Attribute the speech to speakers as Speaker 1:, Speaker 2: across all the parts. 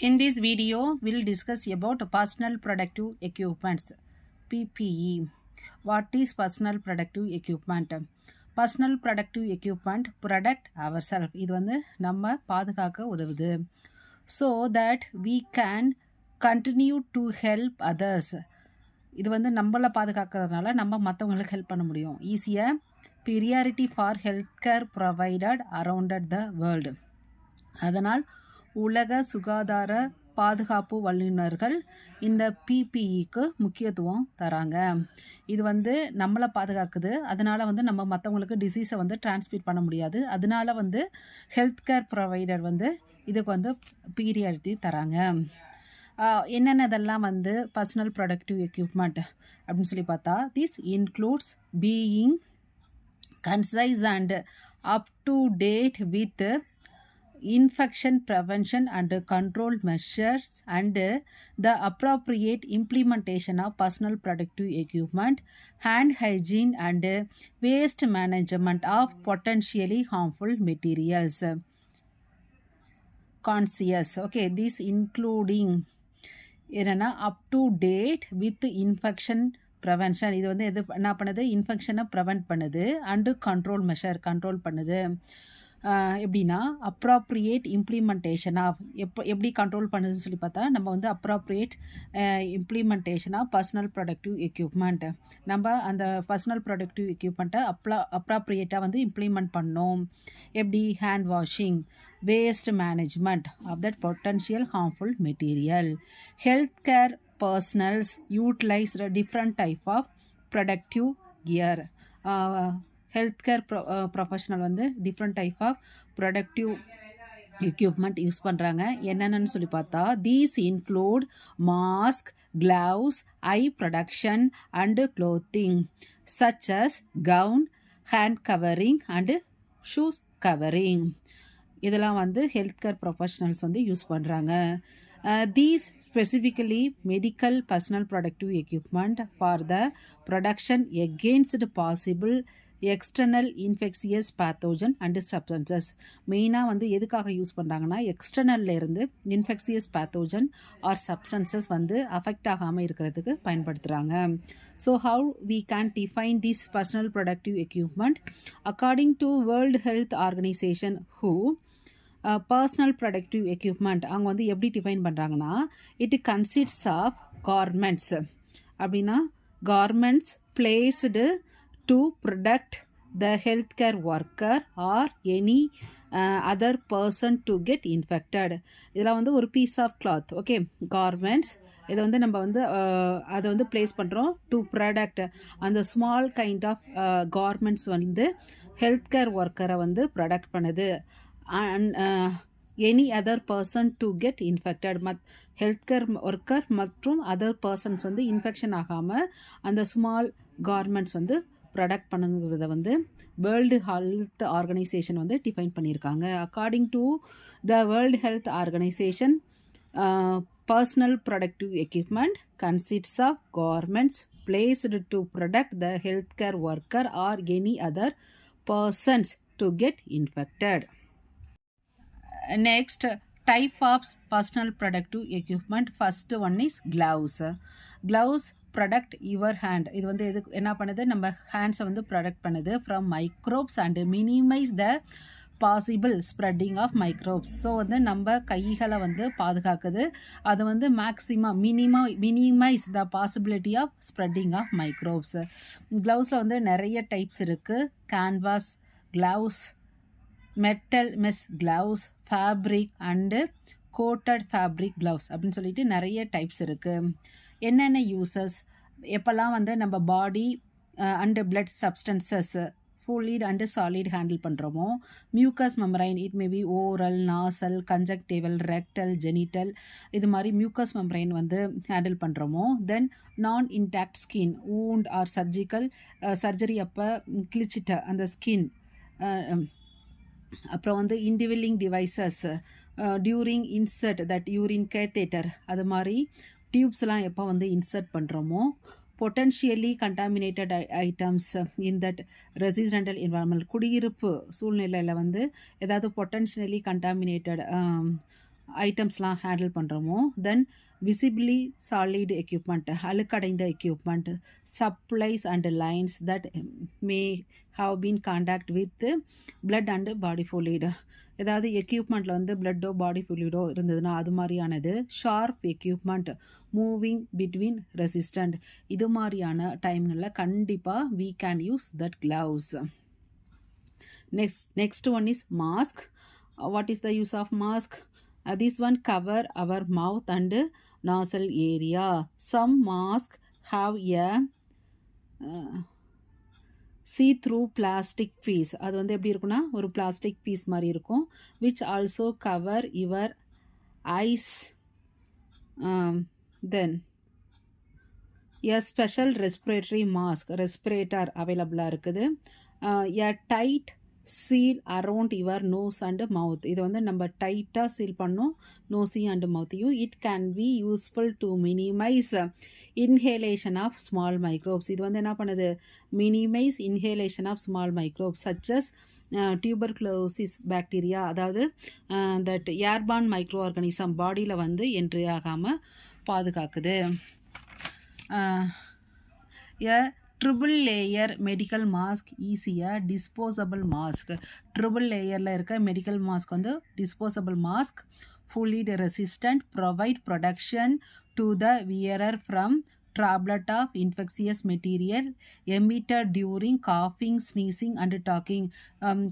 Speaker 1: In this video, we'll discuss about personal protective equipments, PPE. What is personal protective equipment? Personal protective equipment protect ourselves. இது வந்து நம்ம பாதுகாக்க உதவுது. So that we can continue to help others. இது வந்து நம்மளை பாதுகாக்கிறதுனால நம்ம மற்றவங்களுக்கு ஹெல்ப் பண்ண முடியும். ஈஸியாக priority for healthcare provided around the world. அதனால் உலக சுகாதார பாதுகாப்பு வல்லுநர்கள் இந்த பிபிஇக்கு முக்கியத்துவம் தராங்க. இது வந்து நம்மளை பாதுகாக்குது. அதனால் வந்து நம்ம மற்றவங்களுக்கு டிசீஸை வந்து டிரான்ஸ்மிட் பண்ண முடியாது. அதனால வந்து ஹெல்த் கேர் ப்ரொவைடர் வந்து இதுக்கு வந்து பீரியாரிட்டி தராங்க. என்னென்னதெல்லாம் வந்து பர்சனல் ப்ரொடக்டிவ் எக்யூப்மெண்ட் அப்படின்னு சொல்லி பார்த்தா, this includes being concise and up to date with infection prevention and control measures and the appropriate implementation of personal protective equipment, hand hygiene and waste management of potentially harmful materials. Conscious. Okay, this including என்னன்னா up to date with infection prevention. இது வந்து எது என்ன பண்ணுது, இன்ஃபெக்ஷனை prevent பண்ணுது and control measure control பண்ணுது. எப்படின்னா அப்ராப்ரியேட் இம்ப்ளிமெண்டேஷன் ஆஃப் எப்படி கண்ட்ரோல் பண்ணுதுன்னு சொல்லி பார்த்தா, நம்ம வந்து appropriate implementation of personal protective equipment. நம்ம அந்த பர்சனல் ப்ரொடக்டிவ் எக்யூப்மெண்ட்டை அப்ராப்ரியேட்டாக வந்து இம்ப்ளிமெண்ட் பண்ணோம். எப்படி hand washing, waste management of that potential harmful material. Healthcare personnel utilize a different type of protective gear. Healthcare professional வந்து different type of protective equipment use பண்ணுறாங்க. என்னென்னு சொல்லி பார்த்தா, these include mask, gloves, eye protection and clothing such as gown, hand covering and shoes covering. இதெல்லாம் வந்து health care professionals வந்து use பண்ணுறாங்க. These specifically medical personal protective equipment for the protection against possible external infectious pathogen and substances. மெயினாக வந்து எதுக்காக use பண்ணுறாங்கன்னா, எக்ஸ்டர்னல்ல இருந்து இன்ஃபெக்சியஸ் pathogen R substances வந்து அஃபெக்ட் ஆகாமல் இருக்கிறதுக்கு பயன்படுத்துகிறாங்க. So how we can define this personal protective equipment? According to World Health Organization WHO, personal protective equipment அவங்க வந்து எப்படி டிஃபைன் பண்ணுறாங்கன்னா, இட் கன்சிஸ்ட்ஸ் ஆஃப் கார்மெண்ட்ஸ். அப்படின்னா garments placed to protect the health care worker or any other person to get infected. இதில் வந்து ஒரு piece of cloth, okay, garments. இதை வந்து நம்ம வந்து அதை வந்து பிளேஸ் பண்ணுறோம் டு ப்ரொடக்ட். அந்த ஸ்மால் கைண்ட் ஆஃப் கார்மெண்ட்ஸ் வந்து ஹெல்த் கேர் ஒர்க்கரை வந்து ப்ரொடக்ட் பண்ணுது. And any other person to get infected. Health care worker மற்றும் அதர் பர்சன்ஸ் வந்து இன்ஃபெக்ஷன் ஆகாமல் அந்த ஸ்மால் கார்மெண்ட்ஸ் வந்து ப்ரொடக்ட் பண்ணுங்கிறத வந்து வேர்ல்டு ஹெல்த் ஆர்கனைசேஷன் வந்து டிஃபைன் பண்ணியிருக்காங்க. According to the World Health Organization, personal protective equipment consists of garments placed to protect the health care worker or any other persons to get infected. Next, type of personal protective equipment. First one is gloves. Gloves protect your hand. இது வந்து எது என்ன பண்ணுது, நம்ம ஹேண்ட்ஸை வந்து protect பண்ணுது from microbes and minimize the possible spreading of microbes. So வந்து நம்ம கைகளை வந்து பாதுகாக்குது. அது வந்து maximum minimize the possibility of spreading of microbes. க்ளவுஸில் வந்து நிறைய டைப்ஸ் இருக்குது. Canvas gloves, metal mesh gloves, fabric and coated fabric gloves அப்படின்னு சொல்லிட்டு நிறைய டைப்ஸ் இருக்குது. என்னென்ன யூசஸ், எப்போல்லாம் வந்து நம்ம body and blood substances fluid and solid handle பண்ணுறோமோ, mucous membrane, it may be oral, nasal, conjunctival, rectal, genital, இது மாதிரி மியூக்கஸ் மெம்பரைன் வந்து ஹேண்டில் பண்ணுறோமோ, then non intact skin, wound or surgery அப்போ கிழிச்சிட்ட அந்த ஸ்கின், அப்புறம் வந்து indwelling devices during insert that urine catheter, அது மாதிரி டியூப்ஸ்லாம் எப்போ வந்து இன்சர்ட் பண்ணுறோமோ, potentially contaminated items in that residential environment, குடியிருப்பு சூழ்நிலையில் வந்து ஏதாவது பொட்டன்ஷியலி கண்டாமினேட்டட் ஐட்டம்ஸ்லாம் ஹேண்டில் பண்ணுறோமோ, தென் விசிபிளி சாலிட் எக்யூப்மெண்ட், அழுக்கடைந்த equipment, supplies and lines that may have been contact with blood and body fluid. ஏதாவது எக்யூப்மெண்ட்டில் வந்து பிளட்டோ பாடி fluidோ இருந்ததுன்னா அது மாதிரியானது. Sharp equipment, moving between resistant, இது மாதிரியான டைம்களில் கண்டிப்பாக we can use that gloves. Next one is mask. What is the use of mask? This one cover our mouth and nostril area. Some masks have a see through plastic piece. அது வந்து எப்படி இருக்குன்னா ஒரு plastic piece மாதிரி இருக்கும். which also cover your eyes. Then a special respiratory mask, respirator அவைலபிளாக இருக்குது. a tight seal around your nose and mouth. இது வந்து நம்ம டைட்டாக சீல் பண்ணோம் நோஸையும் அண்ட் மவுத்தையும். It can be useful to minimize inhalation of small microbes. இது வந்து என்ன பண்ணுது, minimize inhalation of small microbes such as tuberculosis bacteria, அதாவது தட் ஏர்பான் மைக்ரோ ஆர்கானிசம் பாடியில் வந்து என்ட்ரி ஆகாமல் பாதுகாக்குது. A triple layer medical mask is a disposable mask. Triple layerல இருக்க medical mask வந்து disposable mask, fluid resistant, provide protection to the wearer from droplet of infectious material emitted during coughing, sneezing and talking.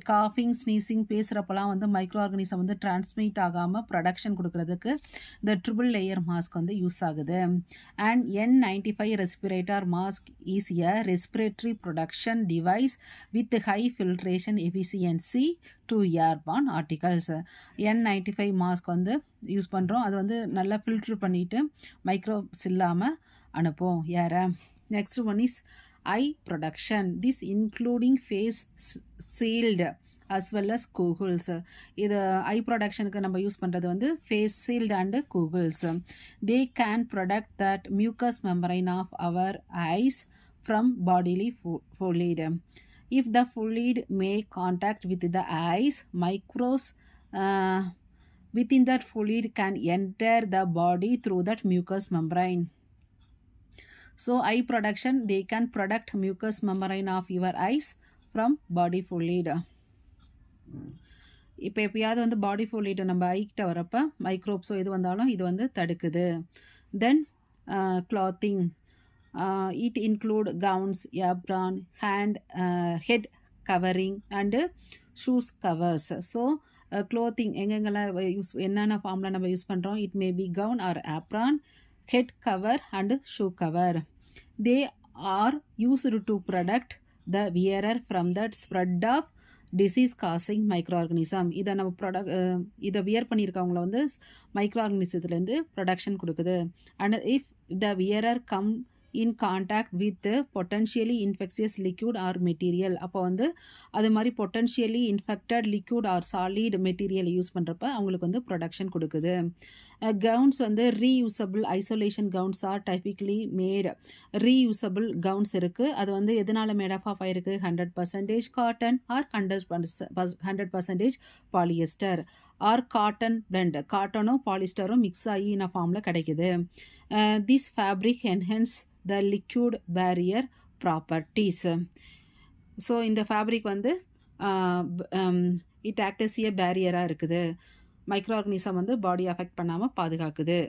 Speaker 1: coughing, sneezing பேசுகிறப்பெல்லாம் வந்து micro organism வந்து transmit ஆகாமல் production கொடுக்கறதுக்கு இந்த triple layer mask வந்து use ஆகுது. And N95 respirator mask is a respiratory production device with high filtration efficiency to airborne articles. N95 mask வந்து use பண்ணுறோம். அது வந்து நல்லா ஃபில்ட்ரு பண்ணிவிட்டு மைக்ரோப்ஸ் இல்லாமல் அனுப்போம் ஏற. Next one is eye protection. This including face shield as well as goggles. இது ஐ ப்ரொடக்ஷனுக்கு நம்ம யூஸ் பண்ணுறது வந்து face shield and goggles. They can protect that mucous membrane of our eyes from bodily fluid. If the fluid make contact with the eyes, microbes within that fluid can enter the body through that mucous membrane. So eye production, they can product mucous membrane of your eyes from body fluid. இப்போ எப்பயாவது வந்து பாடி fluid நம்ம ஐக்கிட்ட வரப்போ மைக்ரோப்ஸோ எது வந்தாலும் இது வந்து தடுக்குது. தென் clothing. It include gowns, apron, head covering and shoes covers. So clothing எங்கெங்கெல்லாம் யூஸ் என்னென்ன ஃபார்மில் நம்ம யூஸ் பண்ணுறோம், it may be gown or apron, head cover and shoe cover. They are used to protect the wearer from the spread of disease causing microorganism. இதை நம்ம இதை wear பண்ணியிருக்கவங்கள வந்து மைக்ரோ ஆர்கனிசத்துலேருந்து ப்ரொடக்ஷன் கொடுக்குது. And if the wearer come in contact with potentially infectious liquid or material, அப்போ வந்து அது மாதிரி potentially infected liquid or solid material use பண்ணுறப்ப அவங்களுக்கு வந்து ப்ரொடக்ஷன் கொடுக்குது. கவுன்ஸ் வந்து reusable isolation gowns are typically made. Reusable gowns இருக்குது. அது வந்து எதனால் மேட் ஆஃப் ஆயிருக்கு, 100% cotton or 100% polyester or cotton blend. காட்டனும் பாலிஸ்டரும் மிக்ஸ் ஆகி இந்த ஃபார்மில் கிடைக்குது. This fabric enhance the liquid barrier properties. So இந்த ஃபேப்ரிக் வந்து இட் ஆக்ட் அஸ் எ பேரியராக இருக்குது. மைக்ரோ ஆர்கனிசம் வந்து பாடி அஃபெக்ட் பண்ணாமல் பாதுகாக்குது.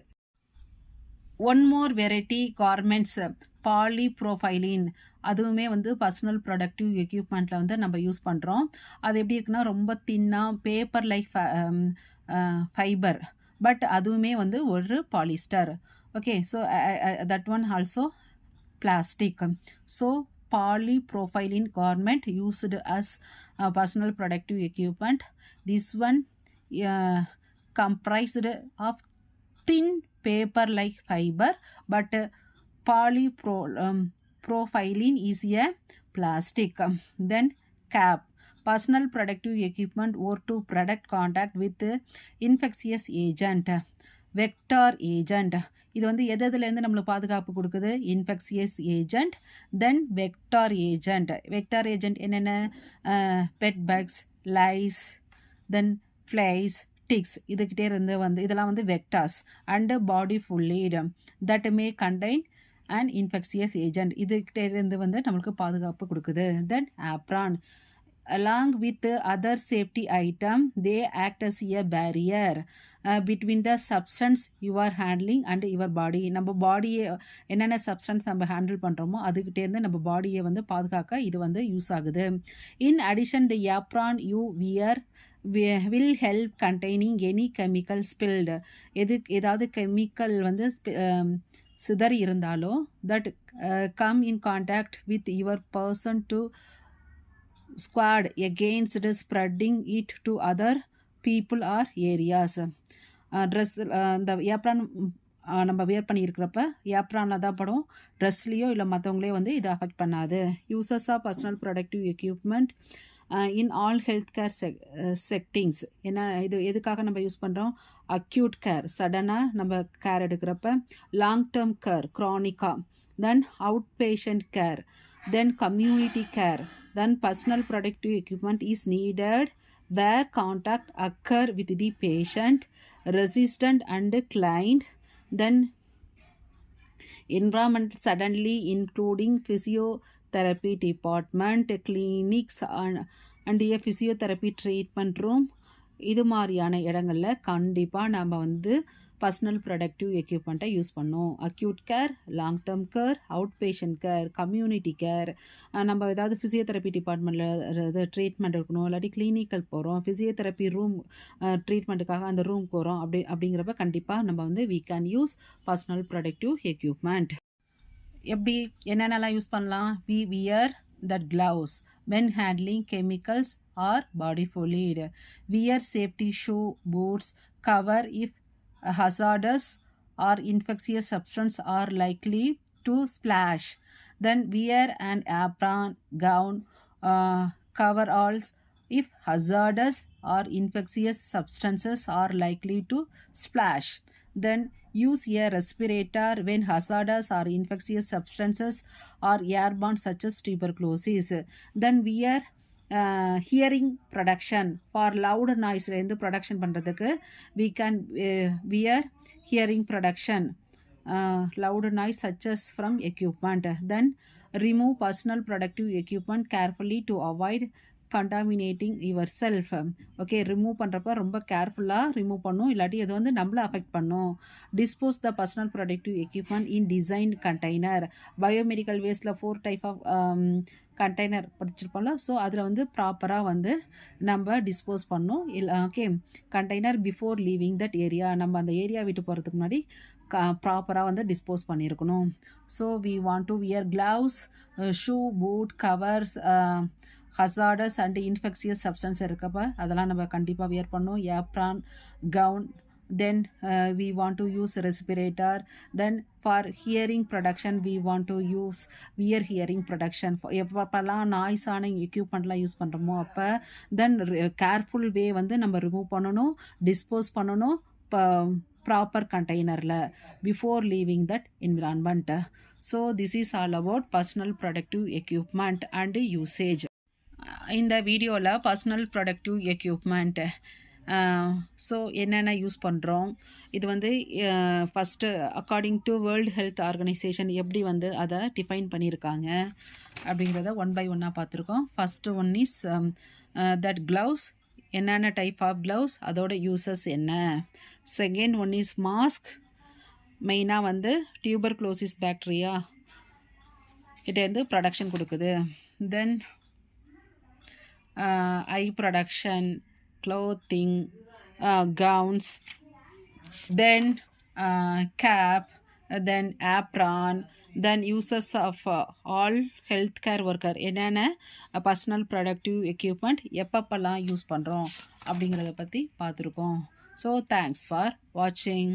Speaker 1: One more variety garments, polypropylene. அதுவுமே வந்து பர்சனல் ப்ரொடக்டிவ் எக்யூப்மெண்ட்டில் வந்து நம்ம யூஸ் பண்ணுறோம். அது எப்படி இருக்குன்னா ரொம்ப தின்னாக பேப்பர் லைக் ஃபைபர், பட் அதுவுமே வந்து ஒரு polyester. Okay, so that one also plastic. So polypropylene garment used as personal protective equipment. This one comprised of thin paper like fiber, but polypropylene is a plastic. Then cap, personal protective equipment or to protect contact with infectious agent. Vector agent, இது வந்து எதுலேருந்து நம்மளுக்கு பாதுகாப்பு கொடுக்குது, infectious agent. Then vector agent. Vector agent என்னென்ன, bed bugs, lice, then flies, செப்டிக்ஸ் இதுக்கிட்டே இருந்து வந்து இதெல்லாம் வந்து vectors and body fluid that may contain and infectious agent இதுக்கிட்டே இருந்து வந்து நம்மளுக்கு பாதுகாப்பு கொடுக்குது. Then apron along with other safety item they act as a barrier between the substance you are handling and your body. நம்ம பாடியை என்னென்ன substance நம்ம ஹேண்டில் பண்ணுறோமோ அதுக்கிட்டேருந்து நம்ம பாடியை வந்து பாதுகாக்க இது வந்து யூஸ் ஆகுது. In addition the apron you wear will help containing any chemical spilled ஏதாவது கெமிக்கல் வந்து சிதறி இருந்தாலோ that come in contact with your person to squad against spreading it to other people or areas. Dress இந்த apron நம்ம wear பண்ணியிருக்கிறப்ப ஏப்ரானில் தான் படும், ட்ரெஸ்லேயோ இல்லை மற்றவங்களே வந்து இதை அஃபெக்ட் பண்ணாது. Uses of personal protective equipment in all health care settings என்ன இது எதுக்காக நம்ம யூஸ் பண்ணுறோம்? அக்யூட் கேர் சடனாக நம்ம கேர் எடுக்கிறப்ப, லாங் டேர்ம் கேர் க்ரானிக்கா, then outpatient care, then community care. Then personal protective equipment is needed where contact occur with the patient, resistant and client. Then environment suddenly including physiotherapy department, clinics and a physiotherapy treatment room. இது மாதிரியான இடங்களில் கண்டிப்பாக நம்ம வந்து personal productive எக்யூப்மெண்ட்டை use பண்ணோம். Acute care, long term care, out patient care, community care. நம்ம ஏதாவது physiotherapy டிபார்ட்மெண்ட்டில் ட்ரீட்மெண்ட் இருக்கணும், இல்லாட்டி கிளினிக்கல் போகிறோம், ஃபிசியோதெரப்பி ரூம் ட்ரீட்மெண்ட்டுக்காக அந்த ரூம் போகிறோம் அப்படிங்கிறப்ப கண்டிப்பாக நம்ம வந்து we can use personal protective equipment. எப்படி என்னென்னலாம் யூஸ் பண்ணலாம்? we wear that gloves when handling chemicals or body fluid. Wear safety shoe, boots, cover if hazardous or infectious substance are likely to splash. Then wear an apron, gown, coveralls if hazardous or infectious substances are likely to splash. Then use a respirator when hazardous or infectious substances are airborne such as tuberculosis. Then wear hearing protection for loud நாய்ஸ்லேருந்து protection பண்ணுறதுக்கு we can wear hearing protection loud noise such as from equipment. Then remove personal protective equipment carefully to avoid contaminating yourself. Okay, remove பண்ணுறப்ப ரொம்ப கேர்ஃபுல்லாக remove பண்ணும், இல்லாட்டி இது வந்து நம்மளை அஃபெக்ட் பண்ணும். Dispose the personal protective equipment in design container. Biomedical வேஸ்ட்டில் 4 டைப் ஆஃப் கண்டெய்னர் படிச்சிருப்போம்ல, ஸோ அதில் வந்து ப்ராப்பராக வந்து நம்ம டிஸ்போஸ் பண்ணணும். இல்லை okay, container before leaving that area, நம்ம அந்த ஏரியா விட்டு போகிறதுக்கு முன்னாடி ப்ராப்பராக வந்து டிஸ்போஸ் பண்ணியிருக்கணும். So we want to wear gloves, shoe, boot, covers, hazardous and infectious substance இருக்கப்ப அதெல்லாம் நம்ம கண்டிப்பாக வியர் பண்ணணும். Apron, gown. Then we want to use respirator. Then for hearing protection we want to use wear hearing protection. எப்பப்பெல்லாம் நாய்ஸான எக்யூப்மெண்ட்லாம் use பண்ணுறோமோ அப்போ தென் careful வே வந்து நம்ம ரிமூவ் பண்ணணும், டிஸ்போஸ் பண்ணணும் ப்ராப்பர் கண்டெய்னரில் before leaving that environment. So this is all about personal protective equipment and usage. இந்த வீடியோவில் பர்சனல் ப்ரொடக்டிவ் எக்யூப்மெண்ட் ஸோ என்னென்ன யூஸ் பண்ணுறோம், இது வந்து first according to world Health organisation எப்படி வந்து அதை டிஃபைன் பண்ணியிருக்காங்க அப்படிங்கிறத 1 by 1 பார்த்துருக்கோம். First one is that gloves, என்னென்ன டைப் ஆஃப் க்ளவுஸ், அதோட யூசஸ் என்ன. செகண்ட் ஒன் இஸ் மாஸ்க், மெயினாக வந்து டியூபர்குலோசிஸ் பாக்டீரியா கிட்டேருந்து ப்ரொடக்ஷன் கொடுக்குது. தென் ஐ production, clothing, gowns, then cap, then apron, then uses of all healthcare worker என்னென்ன பர்சனல் ப்ரொடக்டிவ் எக்யூப்மெண்ட் எப்பப்பெல்லாம் use பண்ணுறோம் அப்படிங்கிறத பற்றி பார்த்துருக்கோம். ஸோ தேங்க்ஸ் ஃபார் வாட்சிங்.